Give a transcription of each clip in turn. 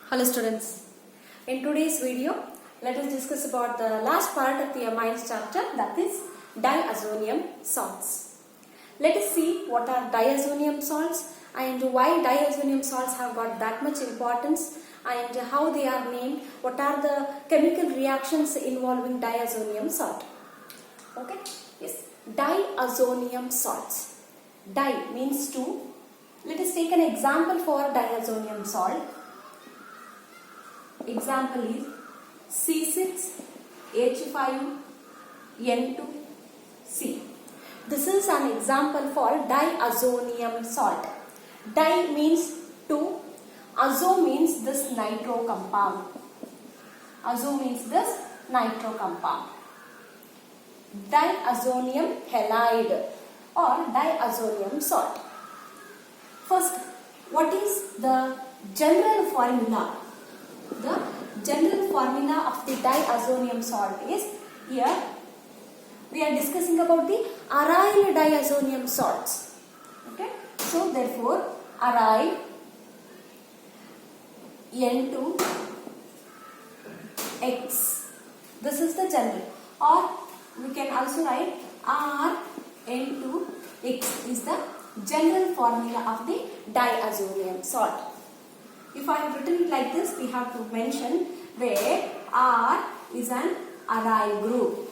Hello students, in today's video let us discuss about the last part of the amines chapter, that is diazonium salts. Let us see what are diazonium salts and why diazonium salts have got that much importance and how they are named, what are the chemical reactions involving diazonium salt. Okay, yes, diazonium salts. Di means two. Let us take an example for diazonium salt. Example is C6H5N2C. This is an example for diazonium salt. Di means two. Azo means this nitro compound. Azo means this nitro compound. Diazonium halide or diazonium salt. First, what is the general formula? The general formula of the diazonium salt is, here we are discussing about the aryl diazonium salts. Okay, so therefore aryl N2X, this is the general, or we can also write RN2X is the general formula of the diazonium salt. If I have written it like this, we have to mention where R is an aryl group.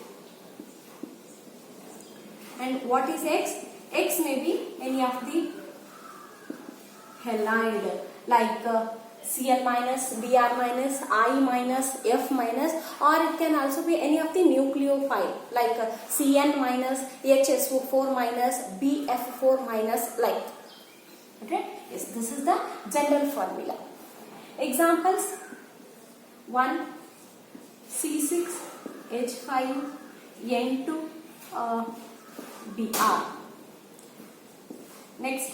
And what is X? X may be any of the halide like Cl minus, Br minus, I minus, F minus, or it can also be any of the nucleophile like Cn minus, HSO4 minus, BF4 minus, like. Okay, yes, this is the general formula. Examples: 1 C6H5N2Br. Next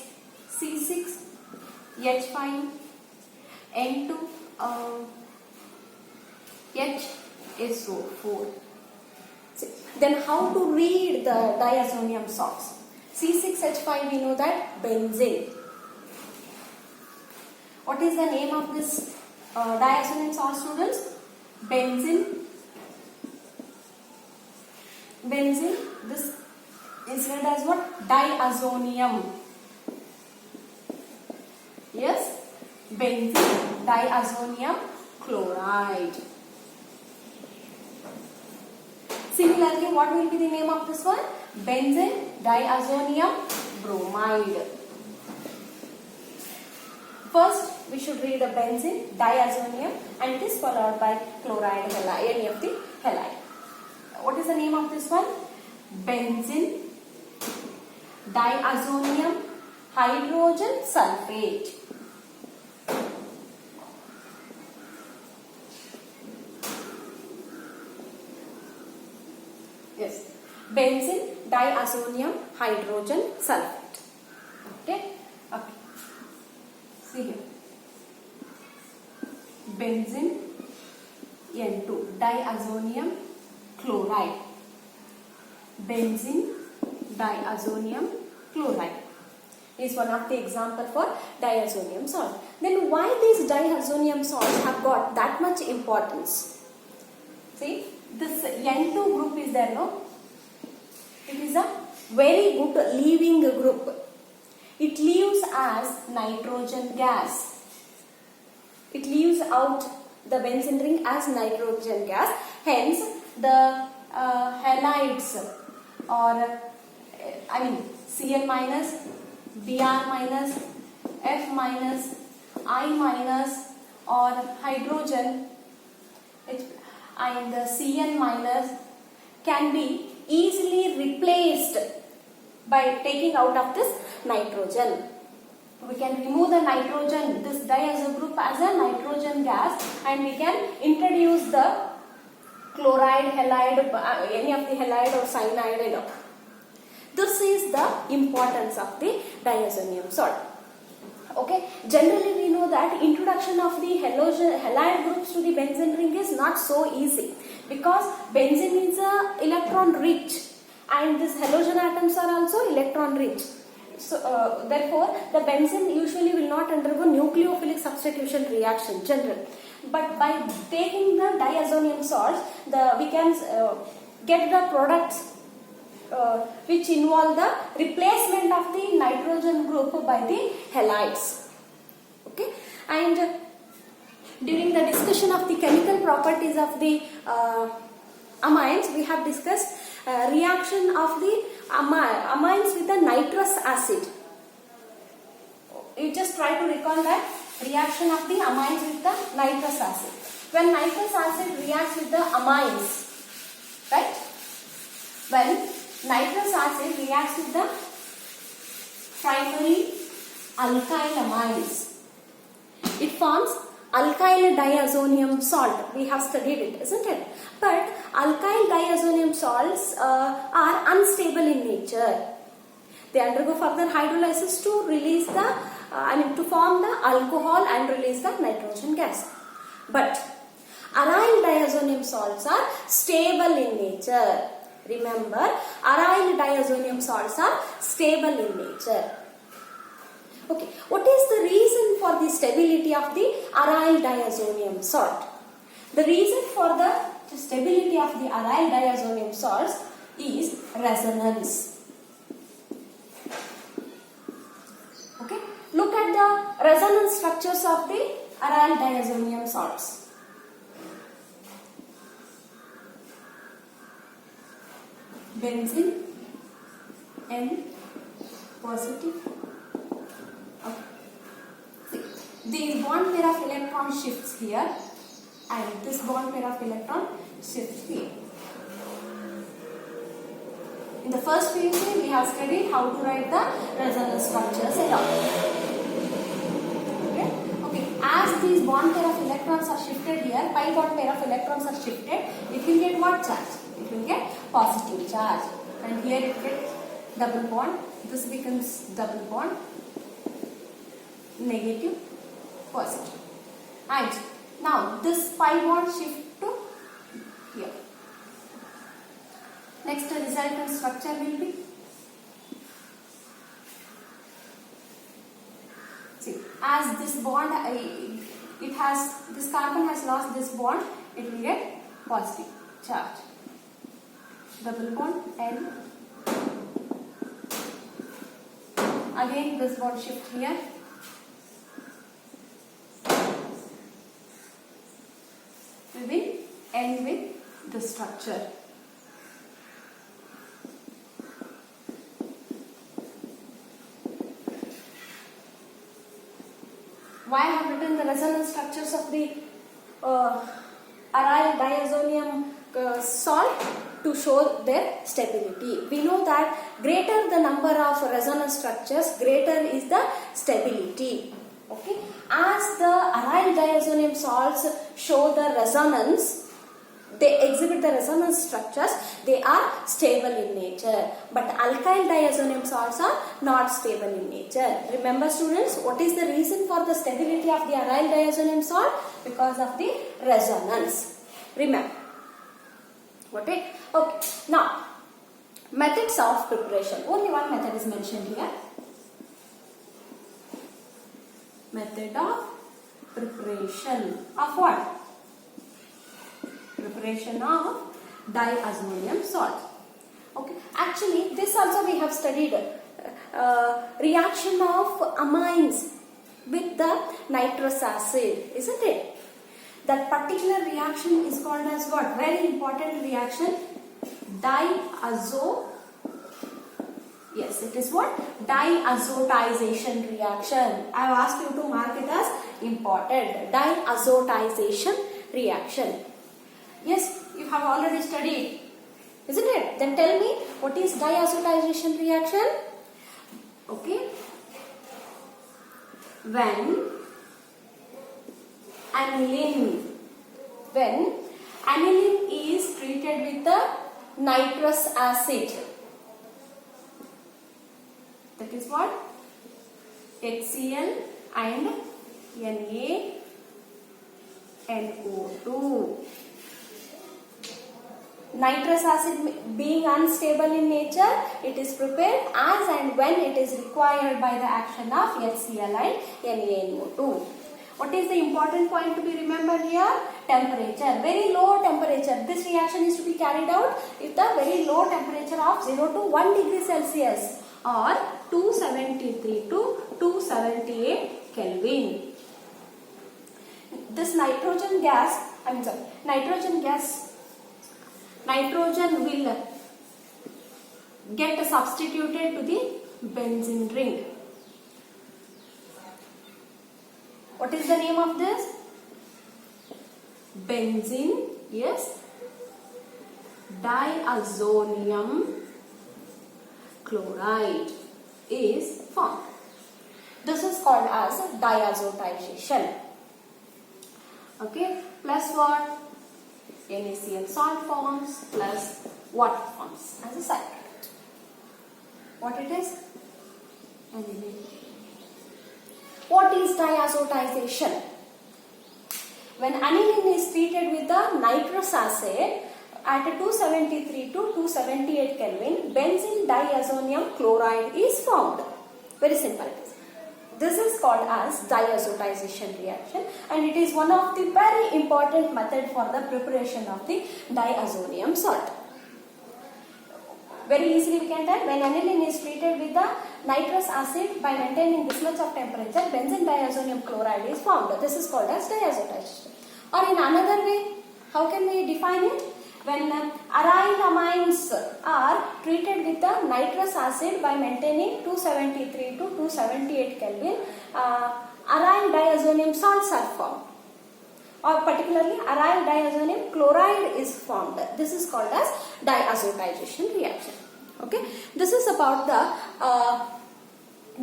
C6H5N2HSO4. Then how to read the diazonium salts? C6H5, we know that benzene. What is the name of this diazonium salt, students? Benzene. Benzene, this is read as what? Diazonium. Yes, benzene, diazonium chloride. Similarly, what will be the name of this one? Benzene, diazonium bromide. First, we should read the benzene, diazonium, and it is followed by chloride, halide, any of the halide. What is the name of this one? Benzene, diazonium hydrogen sulfate. Yes, benzene, diazonium hydrogen sulfate. Okay. Okay. See here, benzene N2, diazonium chloride, benzene diazonium chloride is one of the example for diazonium salt. Then why these diazonium salts have got that much importance? See, this N2 group is there, no? It is a very good leaving group. It leaves as nitrogen gas. It leaves out the benzene ring as nitrogen gas. Hence, the halides or Cl minus, Br minus, F minus, I minus, or hydrogen and Cn minus can be easily replaced by taking out of this nitrogen. We can remove the nitrogen, this diazo group, as a nitrogen gas, and we can introduce the chloride, halide, any of the halide or cyanide. This is the importance of the diazonium salt. Okay, generally we know that introduction of the halide groups to the benzene ring is not so easy, because benzene is electron rich and these halogen atoms are also electron rich. so therefore the benzene usually will not undergo nucleophilic substitution reaction general, but by taking the diazonium salts, we can get the products which involve the replacement of the nitrogen group by the halides. Okay, and during the discussion of the chemical properties of the amines, we have discussed reaction of the amines with the nitrous acid. You just try to recall that reaction of the amines with the nitrous acid. When nitrous acid reacts with the amines, right? When nitrous acid reacts with the primary alkyl amines, it forms alkyl diazonium salt. We have studied it, isn't it? But alkyl diazonium salts are unstable in nature. They undergo further hydrolysis to release the, to form the alcohol and release the nitrogen gas. But aryl diazonium salts are stable in nature. Remember, aryl diazonium salts are stable in nature. Okay, what is the reason for the stability of the aryl diazonium salt? The reason for the stability of the aryl diazonium salts is resonance. Okay, look at the resonance structures of the aryl diazonium salts. Benzene, N positive. Okay. See, these bond pair of electron shifts here, and this bond pair of electron shifts here. In the first PUC, we have studied how to write the resonance structures along. Okay. As these bond pair of electrons are shifted here, pi bond pair of electrons are shifted, it will get what charge? It will get positive charge, and here it gets double bond. This becomes double bond, negative, positive. And now this pi bond shift to here. Next, the resultant structure will be, see, as this bond, this carbon has lost this bond, it will get positive charge. Double bond N. Again this bond shift here. We will end with the structure. Why I have written the resonance structures of the aryl diazonium salt? To show their stability. We know that greater the number of resonance structures, greater is the stability. Okay, as the aryl diazonium salts show the resonance, they exhibit the resonance structures, they are stable in nature. But alkyl diazonium salts are not stable in nature. Remember students, what is the reason for the stability of the aryl diazonium salt? Because of the resonance. Remember. Okay. Okay. Now, methods of preparation. Only one method is mentioned here. Method of preparation of what? Preparation of diazonium salt. Okay. Actually, this also we have studied. Reaction of amines with the nitrous acid, isn't it? That particular reaction is called as what? Very important reaction. Yes, it is what? Diazotization reaction. I have asked you to mark it as important. Diazotization reaction. Yes, you have already studied, isn't it? Then tell me, what is diazotization reaction? Okay. When aniline is treated with the nitrous acid, that is what? HCl and NaNO2. Nitrous acid being unstable in nature, it is prepared as and when it is required by the action of HCl and NaNO2. What is the important point to be remembered here? Temperature. Very low temperature. This reaction is to be carried out with a very low temperature of 0 to 1 degree Celsius or 273 to 278 Kelvin. This nitrogen will get substituted to the benzene ring. What is the name of this? Benzene, yes. Diazonium chloride is formed. This is called as diazotization. Okay, plus what? NaCl salt forms plus water forms as a cycle. What it is? Aniline. What is diazotization? When aniline is treated with the nitrous acid at 273 to 278 Kelvin, benzene diazonium chloride is formed. Very simple it is. This is called as diazotization reaction, and it is one of the very important method for the preparation of the diazonium salt. Very easily we can tell, when aniline is treated with the nitrous acid by maintaining this much of temperature, benzene diazonium chloride is formed. This is called as diazotization. Or in another way, how can we define it? When aryl amines are treated with the nitrous acid by maintaining 273 to 278 Kelvin, aryl diazonium salts are formed. Or particularly aryl diazonium chloride is formed. This is called as diazotization reaction. Okay, this is about the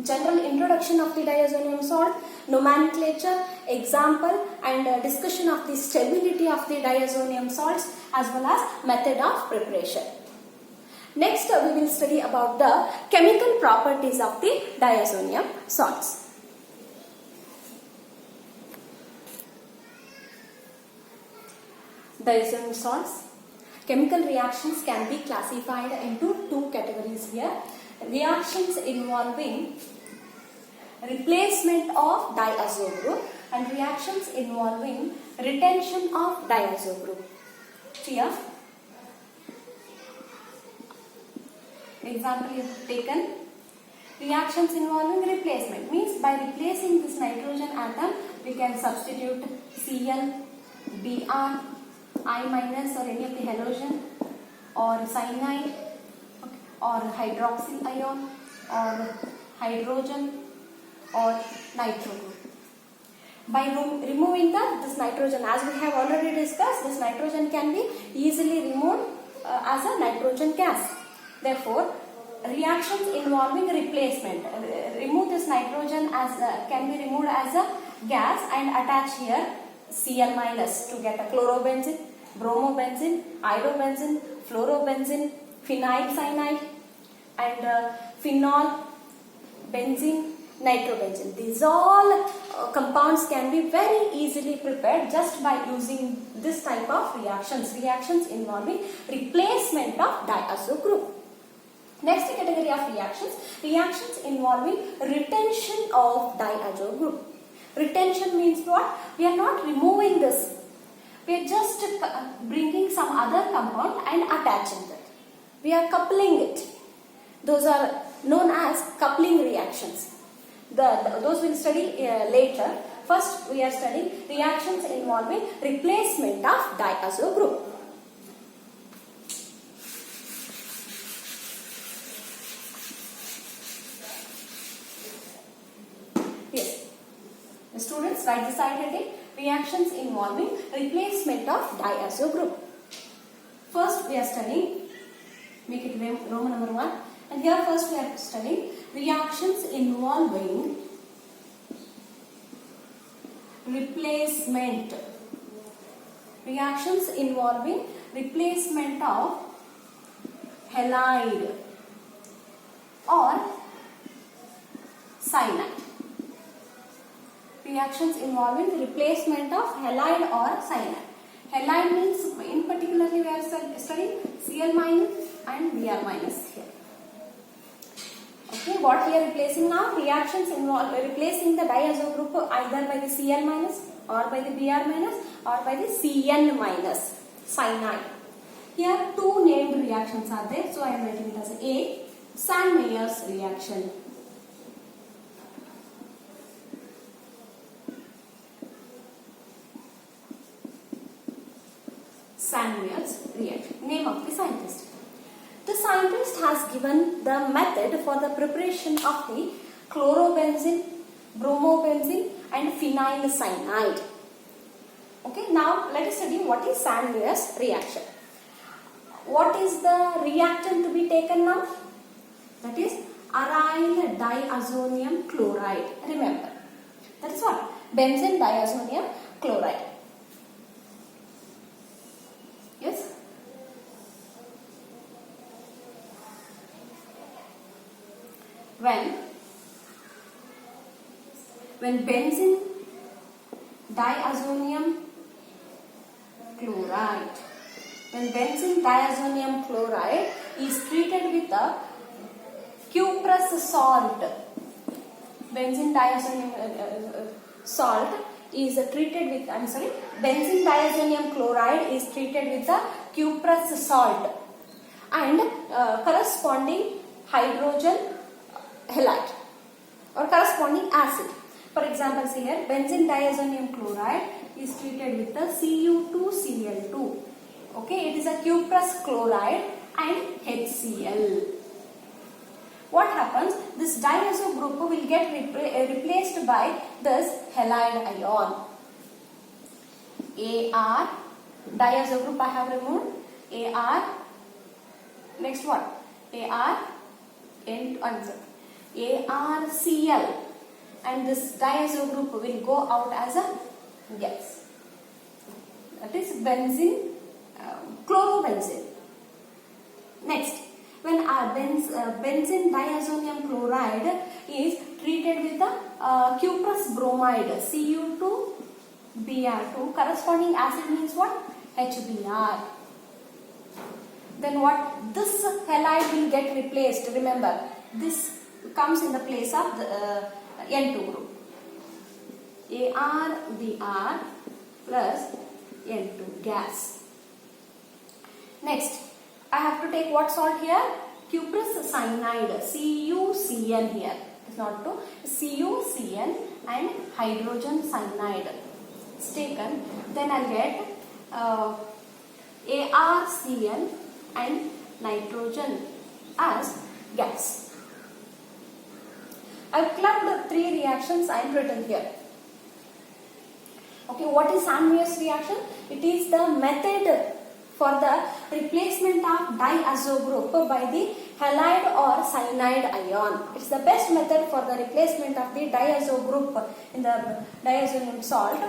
general introduction of the diazonium salt, nomenclature, example, and discussion of the stability of the diazonium salts as well as method of preparation. Next, we will study about the chemical properties of the diazonium salts. Diazonium salts. Chemical reactions can be classified into two categories here. Reactions involving replacement of diazo group and reactions involving retention of diazo group. Here, example is taken. Reactions involving replacement means by replacing this nitrogen atom, we can substitute Cl, Br, I minus or any of the halogen, or cyanide, or hydroxyl ion, or hydrogen, or nitro group. By removing this nitrogen, as we have already discussed, this nitrogen can be easily removed as a nitrogen gas. Therefore, reactions involving replacement, remove this nitrogen as can be removed as a gas and attach here Cl minus to get a chlorobenzene, bromobenzene, iodobenzene, fluorobenzene, phenyl cyanide, and phenol, benzene, nitrobenzene. These all compounds can be very easily prepared just by using this type of reactions. Reactions involving replacement of diazo group. Next category of reactions, reactions involving retention of diazo group. Retention means what? We are not removing this. We are just bringing some other compound and attaching it. We are coupling it. Those are known as coupling reactions. Those we'll study later. First, we are studying reactions involving replacement of diazo group. Yes. The students, write the side heading, reactions involving replacement of diazo group. First, we are studying, make it Roman number 1. And here first we are studying reactions involving replacement. Reactions involving replacement of halide or cyanide. Reactions involving replacement of halide or cyanide. Halide means, in particularly we are studying Cl minus and Br minus here. Okay, what we are replacing now? Reactions involve replacing the diazo group either by the Cl minus or by the Br minus or by the Cn minus cyanide. Here two named reactions are there, so I am writing it as A, Sand-Meyer's reaction. Sand-Meyer's reaction. Name of the scientist. The scientist has given the method for the preparation of the chlorobenzene, bromobenzene and phenyl cyanide. Okay, now let us study what is Sand-Meyer's reaction. What is the reactant to be taken now? That is aryl diazonium chloride. Remember, that is what? Benzene diazonium chloride. Yes? When benzene diazonium chloride, when benzene diazonium chloride is treated with a cuprous salt, benzene diazonium salt is treated with, benzene diazonium chloride is treated with a cuprous salt and corresponding hydrogen halide or corresponding acid. For example, see here, benzene diazonium chloride is treated with the Cu2Cl2. Okay, it is a cuprous chloride and HCl. What happens? This diazo group will get replaced by this halide ion. Ar, diazo group I have removed. Ar, next what? ArCl, and this diazo group will go out as a gas. That is benzene, chlorobenzene. Next, when our benzene diazonium chloride is treated with the cuprous bromide Cu2Br2, corresponding acid means what? HBr. Then what? This halide will get replaced. Remember, this comes in the place of the N2 group. ArBr plus N2 gas. Next, I have to take what salt here? Cuprous cyanide, CuCN here. It's not to CuCN and hydrogen cyanide. It's taken. Then I'll get ArCN and nitrogen as gas. I've clubbed three reactions and written here. Okay, what is Sand-Meyer's reaction? It is the method for the replacement of diazo group by the halide or cyanide ion. It's the best method for the replacement of the diazo group in the diazonium salt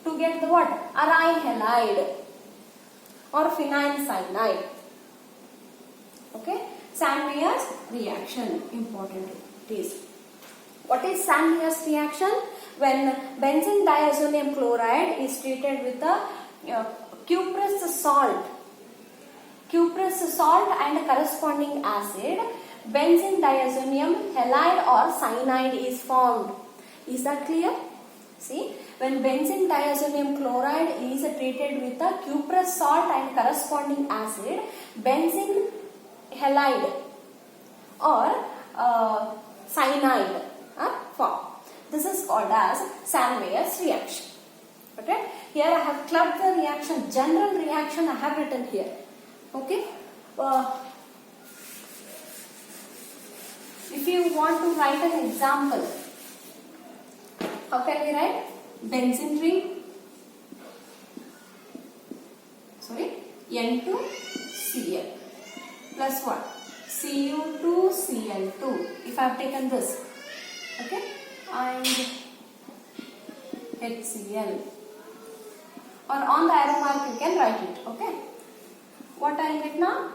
to get the what? Aryl halide or phenyl cyanide. Okay, Sand-Meyer's reaction, important it is. What is Sand-Meyer's reaction? When benzene diazonium chloride is treated with a cuprous salt and corresponding acid, benzene diazonium halide or cyanide is formed. Is that clear? See, when benzene diazonium chloride is treated with a cuprous salt and corresponding acid, benzene halide or cyanide are formed. This is called as Sand-Meyer's reaction. Okay, here I have clubbed the reaction, general reaction I have written here. Okay, if you want to write an example, how can we write? Benzene ring, N2Cl plus what? Cu2Cl2. If I have taken this, okay, and HCl, or on the arrow mark you can write it. Okay, what I will get now?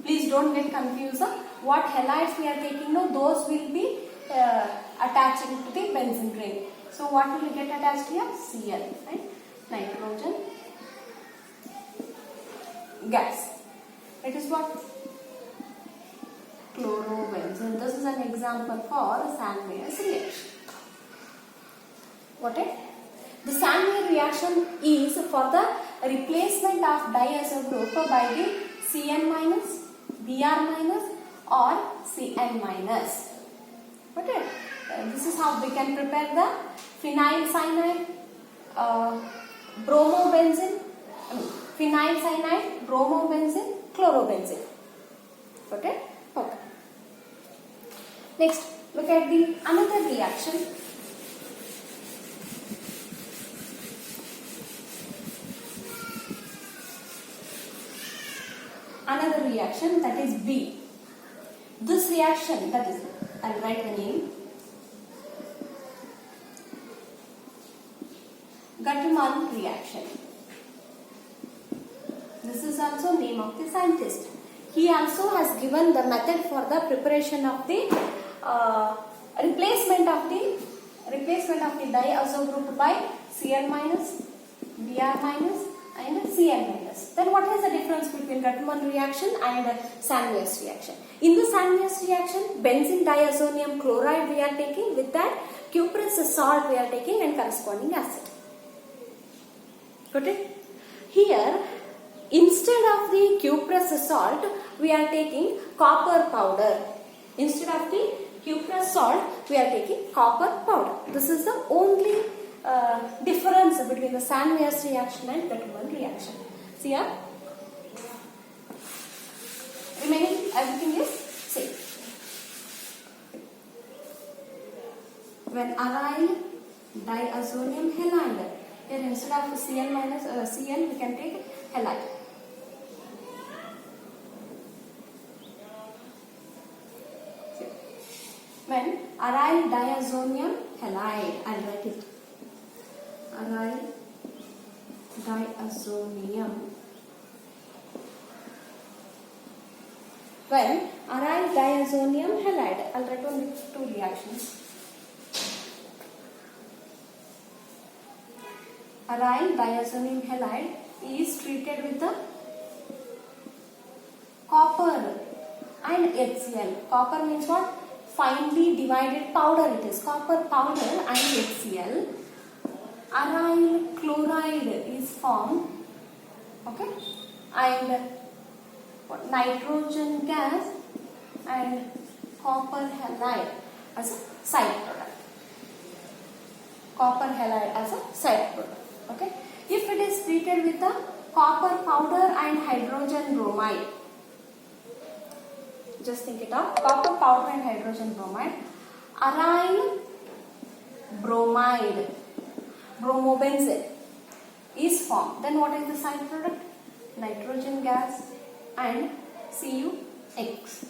Please don't get confused. What halides we are taking now, those will be attaching to the benzene ring. So what will get attached here? Cl, right? Nitrogen gas. It is what? Chlorobenzene. This is an example for Sandweiss reaction. Got it? The Sandweiss reaction is for the replacement of diazo group by the Cn minus, Br minus or Cn minus. Got it? This is how we can prepare the phenyl cyanide, bromobenzene, phenyl cyanide, bromobenzene, chlorobenzene. Got it? Okay. Next, look at the another reaction. Another reaction, that is B. This reaction, that is, I'll write the name. Guttman reaction. This is also name of the scientist. He also has given the method for the preparation of the replacement of the diazo group by Cn minus, Br minus and Cn minus. Then what is the difference between Guttman reaction and Sandweiss reaction? In the Sandweiss reaction, benzene diazonium chloride we are taking, with that cuprous salt we are taking and corresponding acid. Got it? Here, instead of the cuprous salt, we are taking copper powder. Instead of the cuprous salt, we are taking copper powder. This is the only difference between the Sandweiss reaction and Guttman reaction. See here? Remaining everything is same. When aryl diazonium halide, here instead of Cn minus Cn, we can take halide. When aryl diazonium halide, I'll write it. Aryl diazonium. When aryl diazonium halide, I'll write only two reactions. Aryl diazonium halide is treated with the copper and HCl. Copper means what? Finely divided powder it is. Copper powder and HCl. Aryl chloride is formed. Okay? And nitrogen gas and copper halide as a side product. Copper halide as a side product. Okay? If it is treated with the copper powder and hydrogen bromide, just think it out. Copper powder and hydrogen bromide. Aryl bromide, bromobenzene is formed. Then what is the side product? Nitrogen gas and CuX.